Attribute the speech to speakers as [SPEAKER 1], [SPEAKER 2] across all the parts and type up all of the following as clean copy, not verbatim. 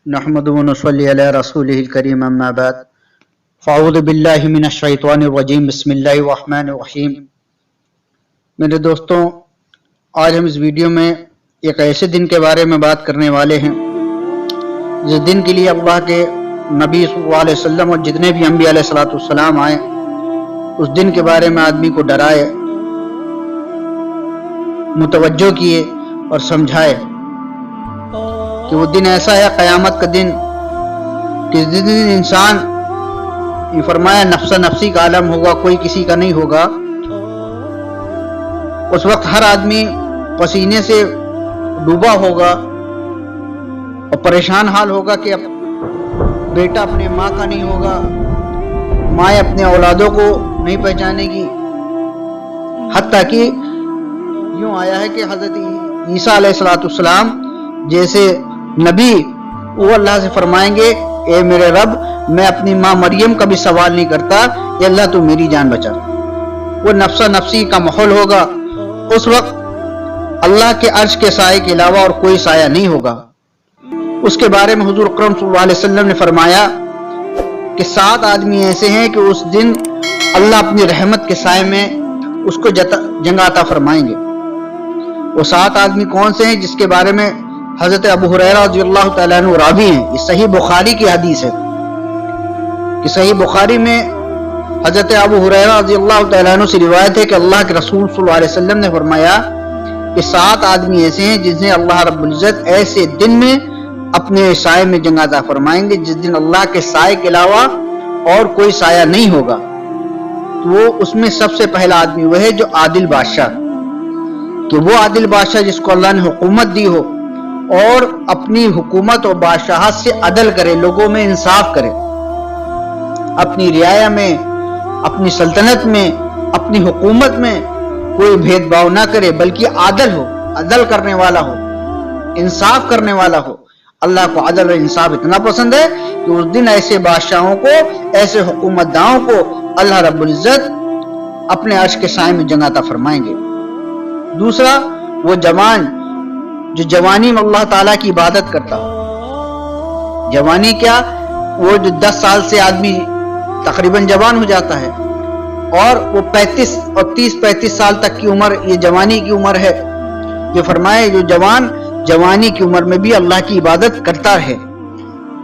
[SPEAKER 1] नहमदु व नसल्ली अला रसूलिहिल करीम अम्मा बाद फ़अऊज़ु बिल्लाहि मिनश शैतानिर रजीम बिस्मिल्लाहिर रहमानिर रहीम। मेरे दोस्तों, आज हम इस वीडियो में एक ऐसे दिन के बारे में बात करने वाले हैं जिस दिन के लिए अल्लाह के नबी सल्लल्लाहु अलैहि वसल्लम और जितने भी अंबिया अलैहिस्सलातु वस्सलाम आए, उस दिन के बारे में आदमी को डराए, मुतवज्जो किए और समझाए कि वो दिन ऐसा है क़यामत का दिन कि जिस दिन इंसान, ये फरमाया नफ्सा नफ्सी का आलम होगा, कोई किसी का नहीं होगा। उस वक्त हर आदमी पसीने से डूबा होगा और परेशान हाल होगा कि अब बेटा अपने माँ का नहीं होगा, माँ अपने औलादों को नहीं पहचानेगी। हत्ता कि यूँ आया है कि हज़रत ईसा अलैहिस्सलाम जैसे नबी वो अल्लाह से फरमाएंगे, ए मेरे रब, मैं अपनी माँ मरियम का भी सवाल नहीं करता, ये अल्लाह तू मेरी जान बचा। वो नफ्सा नफ्सी का माहौल होगा। उस वक्त अल्लाह के अर्श के साए के अलावा और कोई साया नहीं होगा। उसके बारे में हुजूर अकरम सल्लल्लाहु अलैहि वसल्लम ने फरमाया कि 7 आदमी ऐसे हैं कि उस दिन अल्लाह अपनी रहमत के साए में उसको जगह अता फरमाएंगे। वो 7 आदमी कौन से हैं, जिसके बारे में हजरत अबू हुरैरा रज़ियल्लाहु तआला अन्हु रावी हैं। ये सही बुखारी की हदीस है कि सही बुखारी में हजरत अबू हुरैरा रज़ियल्लाहु तआला अन्हु से रिवायत है कि अल्लाह के रसूल सल्लल्लाहु अलैहि वसल्लम ने फरमाया कि 7 आदमी ऐसे हैं जिन्हें अल्लाह रब्बुल इज्जत ऐसे दिन में अपने साए में जगह अता फरमाएंगे जिस दिन अल्लाह के साए के अलावा और कोई साया नहीं होगा। तो वो उसमें सबसे पहला आदमी वह है जो आदिल बादशाह, कि वो आदिल बादशाह जिसको अल्लाह ने हुकूमत दी हो और अपनी हुकूमत और बादशाहत से अदल करे, लोगों में इंसाफ करे, अपनी रियाया में, अपनी सल्तनत में, अपनी हुकूमत में कोई भेदभाव ना करे, बल्कि आदल हो, अदल करने वाला हो, इंसाफ करने वाला हो। अल्लाह को अदल और इंसाफ इतना पसंद है कि उस दिन ऐसे बादशाहों को, ऐसे हुकूमतदारों को अल्लाह रब्बुल इज्जत अपने अर्श के साए में जगह अता फरमाएंगे। दूसरा, वो जवान जो जवानी में अल्लाह ताला की इबादत करता हो। जवानी क्या, वो जो 10 साल से आदमी तकरीबन जवान हो जाता है और वो 35 और 30-35 साल तक की उम्र, ये जवानी की उम्र है। ये फरमाए जो जवान जवानी की उम्र में भी अल्लाह की इबादत करता है।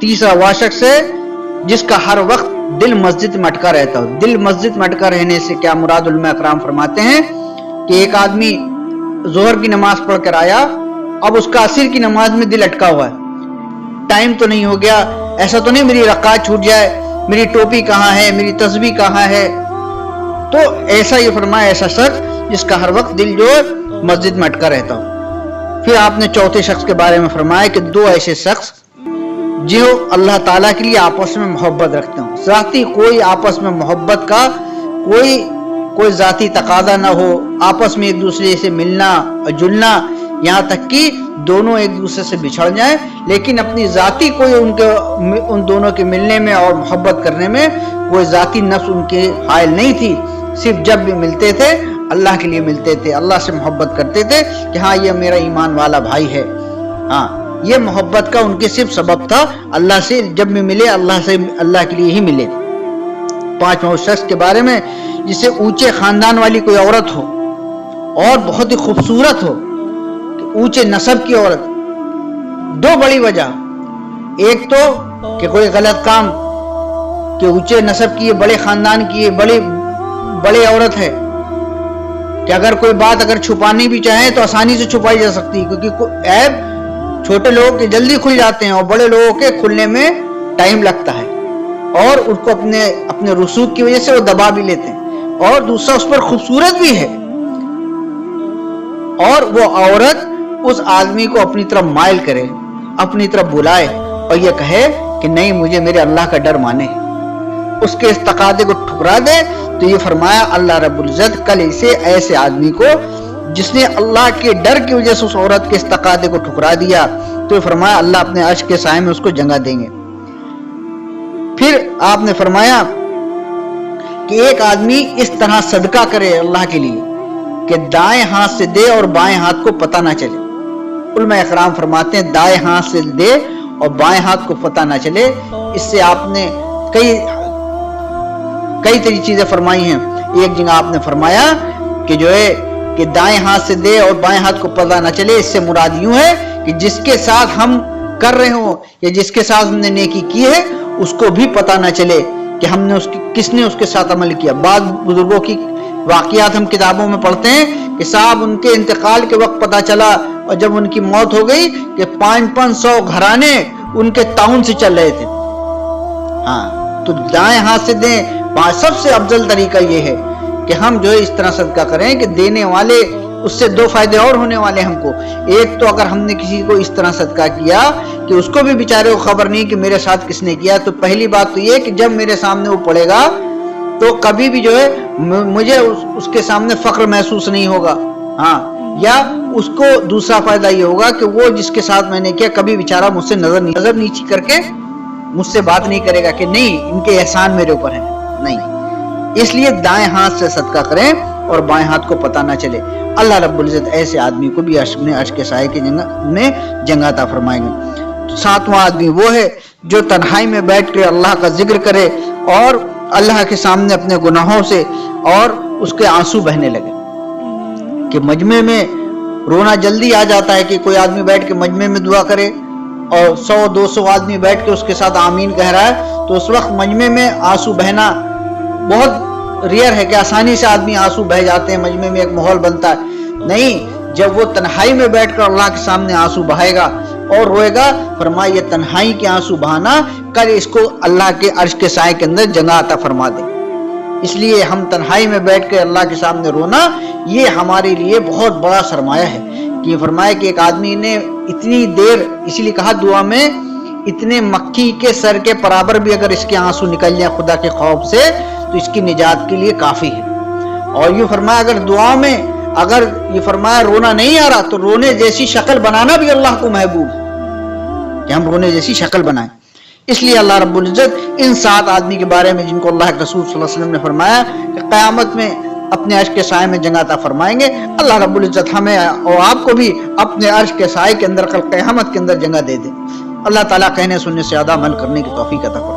[SPEAKER 1] तीसरा, वह शख्स है जिसका हर वक्त दिल मस्जिद में अटका रहता हो। दिल मस्जिद में अटका रहने से क्या मुराद, उलमा इकराम फरमाते हैं कि एक आदमी जोहर की नमाज पढ़ कर आया, अब उसका असर की नमाज में दिल अटका हुआ है, टाइम तो नहीं हो गया, ऐसा तो नहीं मेरी रकात छूट जाए, मेरी टोपी कहाँ है, मेरी तस्बीह कहाँ है। तो ऐसा ये फरमाया, ऐसा शख्स जिसका हर वक्त दिल जो मस्जिद में अटका रहता हो। फिर आपने चौथे शख्स के बारे में फरमाया कि 2 ऐसे शख्स जो अल्लाह ताला के लिए आपस में मोहब्बत रखते हो। जाती कोई आपस में मोहब्बत का कोई जाती तकादा ना हो, आपस में एक दूसरे से मिलना और जुलना, यहाँ तक कि दोनों एक दूसरे से बिछड़ जाएं, लेकिन अपनी जाती कोई उन दोनों के मिलने में और मोहब्बत करने में कोई जाती नफ्स उनके हायल नहीं थी। सिर्फ जब भी मिलते थे अल्लाह के लिए मिलते थे, अल्लाह से मोहब्बत करते थे कि हाँ ये मेरा ईमान वाला भाई है। हाँ, ये मोहब्बत का उनके सिर्फ सबब था, अल्लाह से जब भी मिले अल्लाह के लिए ही मिले। 5वां उस शख्स के बारे में जिसे ऊंचे खानदान वाली कोई औरत हो और बहुत ही खूबसूरत हो, ऊंचे नस्ब की औरत। 2 बड़ी वजह, एक तो कि कोई गलत काम, कि ऊंचे नस्ब की, बड़े खानदान की, बड़ी औरत है कि अगर कोई बात अगर छुपानी भी चाहे तो आसानी से छुपाई जा सकती है, क्योंकि ऐब छोटे लोगों के जल्दी खुल जाते हैं और बड़े लोगों के खुलने में टाइम लगता है, और उसको अपने रसूख की वजह से वो दबा भी लेते हैं। और दूसरा, उस पर खूबसूरत भी है, और वो औरत उस आदमी को अपनी तरफ माइल करे, अपनी तरफ बुलाए और ये कहे कि नहीं, मुझे मेरे अल्लाह का डर माने, उसके इस तकादे को ठुकरा दे। तो ये फरमाया अल्लाह रब्बुल इज्जत कल इसे ऐसे आदमी को जिसने अल्लाह के डर की वजह से उस औरत के इस तकादे को ठुकरा दिया, तो ये फरमाया अल्लाह अपने अर्श के साए में उसको जगह देंगे। फिर आपने फरमाया कि एक आदमी इस तरह सदका करे अल्लाह के लिए कि दाएं हाथ से दे और बाएं हाथ को पता ना चले। उलमा इकराम फरमाते हैं दाएं हाथ से दे اور بائیں ہاتھ کو پتہ نہ چلے. اس سے آپ نے کئی طریقے چیزیں فرمائی ہیں. ایک جگہ آپ نے فرمایا کہ جو ہے کہ دائیں ہاتھ سے دے اور بائیں ہاتھ کو پتہ نہ چلے. اس سے مراد یوں ہے کہ جس کے ساتھ ہم کر رہے ہوں یا جس کے ساتھ ہم نے نیکی کی ہے اس کو بھی پتہ نہ چلے کہ ہم نے کس نے اس کے ساتھ عمل کیا. بعض بزرگوں کی واقعات ہم کتابوں میں پڑھتے ہیں کہ صاحب ان کے انتقال کے وقت پتہ چلا اور جب ان کی موت ہو گئی کہ 500 گھرانے ان کے تعاون سے چل رہے تھے. ہاں تو دائیں ہاتھ سے دیں. سب سے افضل طریقہ یہ ہے کہ ہم جو ہے اس طرح صدقہ کریں کہ دینے والے اس سے دو فائدے اور ہونے والے ہم کو. ایک تو اگر ہم نے کسی کو اس طرح صدقہ کیا کہ اس کو بھی بیچارے کو خبر نہیں کہ میرے ساتھ کس نے کیا, تو پہلی بات تو یہ کہ جب میرے سامنے وہ پڑے گا تو کبھی بھی جو ہے مجھے اس کے سامنے فخر محسوس نہیں ہوگا. ہاں, یا اس کو دوسرا فائدہ یہ ہوگا کہ وہ جس کے ساتھ میں نے کیا کبھی بیچارہ مجھ سے نظر نیچی کر کے مجھ سے بات نہیں کرے گا کہ نہیں ان کے احسان میرے اوپر ہیں. نہیں, اس لیے دائیں ہاتھ سے صدقہ کریں اور بائیں ہاتھ کو پتہ نہ چلے. اللہ رب العزت ایسے آدمی کو بھی عرش کے سائے کی میں جگہ عطا فرمائیں گے. 7واں آدمی وہ ہے جو تنہائی میں بیٹھ کے اللہ کا ذکر کرے اور اللہ کے سامنے اپنے گناہوں سے اور اس کے آنسو بہنے لگے. کہ مجمع میں رونا جلدی آ جاتا ہے کہ کوئی آدمی بیٹھ کے مجمع میں دعا کرے اور 100-200 آدمی بیٹھ کے اس کے ساتھ آمین کہہ رہا ہے, تو اس وقت مجمع میں آنسو بہنا بہت ریئر ہے کہ آسانی سے آدمی آنسو بہ جاتے ہیں, مجمع میں ایک ماحول بنتا ہے. نہیں, جب وہ تنہائی میں بیٹھ کر اللہ کے سامنے آنسو بہائے گا اور روئے گا, فرمایا یہ تنہائی کے آنسو بہانا کل اس کو اللہ کے عرش کے سائے کے اندر جگہ عطا فرما دے. اس لیے ہم تنہائی میں بیٹھ کے اللہ کے سامنے رونا یہ ہمارے لیے بہت بڑا سرمایہ ہے. کہ یہ فرمایا کہ ایک آدمی نے اتنی دیر, اسی لیے کہا دعا میں اتنے مکھی کے سر کے برابر بھی اگر اس کے آنسو نکل جائیں خدا کے خوف سے تو اس کی نجات کے لیے کافی ہے. اور یہ فرمایا اگر دعا میں اگر یہ فرمایا رونا نہیں آ رہا تو رونے جیسی شکل بنانا بھی اللہ کو محبوب ہے کہ ہم رونے جیسی شکل بنائیں. اس لیے اللہ رب العزت ان 7 آدمی کے بارے میں جن کو اللہ کے رسول صلی اللہ علیہ وسلم نے فرمایا کہ قیامت میں اپنے عرش کے سائے میں جگہ عطا فرمائیں گے, اللہ رب العزت ہمیں اور آپ کو بھی اپنے عرش کے سائے کے اندر کل قیامت کے اندر جگہ دے دے. اللہ تعالیٰ کہنے سننے سے زیادہ عمل کرنے کی توفیق عطا فرمائے.